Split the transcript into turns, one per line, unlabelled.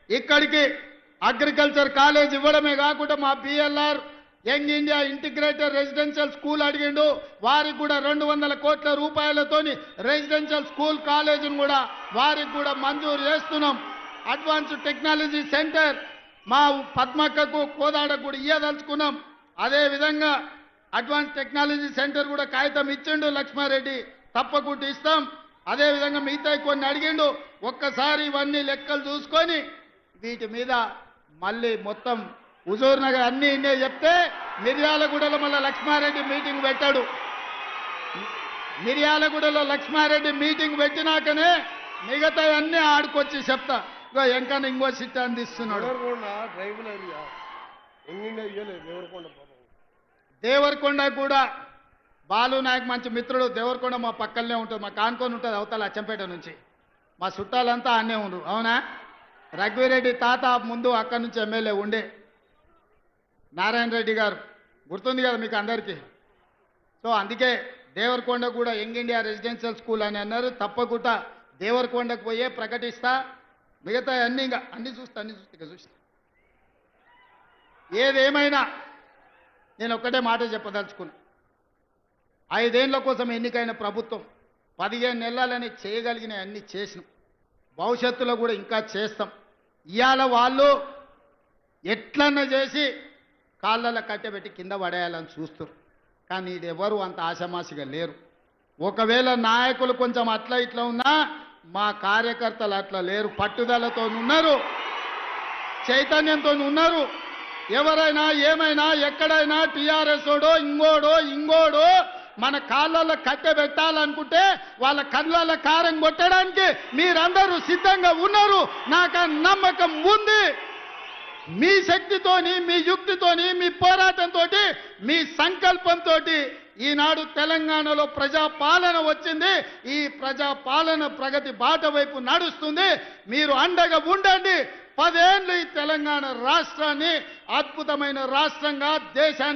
ఇక్కడికి agriculture college ఇవ్వడమే కాకుండా మా BLR young India integrated residential school అడిగిండు, వారికి కూడా 200 కోట్ల రూపాయలతోని రెసిడెన్షియల్ స్కూల్ కాలేజీని కూడా వారికి కూడా మంజూరు చేస్తున్నాం. అడ్వాన్స్డ్ టెక్నాలజీ సెంటర్ మా పద్మక్కకు కోదాడకు కూడా ఇయ్యదలుచుకున్నాం. అదేవిధంగా అడ్వాన్స్ టెక్నాలజీ సెంటర్ కూడా కాగితం ఇచ్చిండు లక్ష్మారెడ్డి, తప్పకుండా ఇస్తాం. అదేవిధంగా మిగతా కొన్ని అడిగిండు, ఒక్కసారి ఇవన్నీ లెక్కలు చూసుకొని వీటి మీద మళ్ళీ మొత్తం హుజూర్ నగర్ అన్నీ ఇన్నే చెప్తే మిర్యాలగూడలో మళ్ళీ లక్ష్మారెడ్డి మీటింగ్ పెట్టాడు. మిర్యాలగూడలో లక్ష్మారెడ్డి మీటింగ్ పెట్టినాకనే మిగతా అన్నీ ఆడుకొచ్చి చెప్తా. ఎంకన్నా ఇంకో సిట్ అందిస్తున్నాడు. దేవరకొండ కూడా బాలు నాయక్ మంచి మిత్రుడు. దేవరకొండ మా పక్కనే ఉంటుంది, మా కానుకొని ఉంటుంది అవతల అచ్చంపేట నుంచి. మా చుట్టాలంతా అన్నే ఉండరు. అవునా? రఘువీరెడ్డి తాత ముందు అక్కడి నుంచి ఎమ్మెల్యే ఉండే నారాయణ రెడ్డి గారు గుర్తుంది కదా మీకు అందరికీ. సో అందుకే దేవరకొండ కూడా యంగ్ ఇండియా రెసిడెన్షియల్ స్కూల్ అని అన్నారు. తప్పకుండా దేవరకొండకు పోయే ప్రకటిస్తా. మిగతా అన్నీ ఇంకా అన్నీ చూస్తా చూస్తా. ఏదేమైనా నేను ఒక్కటే మాట చెప్పదలుచుకున్నా. 5 ఏళ్ల కోసం ఎన్నికైన ప్రభుత్వం 15 నెలలని చేయగలిగిన అన్ని చేసినాం. భవిష్యత్తులో కూడా ఇంకా చేస్తాం. ఇవాళ వాళ్ళు ఎట్లన్నా చేసి కాళ్ళలో కట్టెబెట్టి కింద పడేయాలని చూస్తారు. కానీ ఇది ఎవరు అంత ఆషమాషిగా లేరు. ఒకవేళ నాయకులు కొంచెం అట్లా ఇట్లా ఉన్నా మా కార్యకర్తలు అట్లా లేరు. పట్టుదలతో ఉన్నారు, చైతన్యంతో ఉన్నారు. ఎవరైనా ఏమైనా ఎక్కడైనా టీఆర్ఎస్ ఓడో ఇంగోడో మన కాళ్ళల్లో కట్టెబెట్టాలనుకుంటే వాళ్ళ కళ్ళల్లో కారం కొట్టడానికి మీరందరూ సిద్ధంగా ఉన్నారు. నాకు ఆ నమ్మకం ఉంది. మీ శక్తితోని, మీ యుక్తితోని, మీ పోరాటంతో, మీ సంకల్పంతో ఈనాడు తెలంగాణలో ప్రజాపాలన వచ్చింది. ఈ ప్రజాపాలన ప్రగతి బాట వైపు నడుస్తుంది. మీరు అండగా ఉండండి. 10 ఏళ్ళు ఈ తెలంగాణ రాష్ట్రాన్ని అద్భుతమైన రాష్ట్రంగా దేశానికి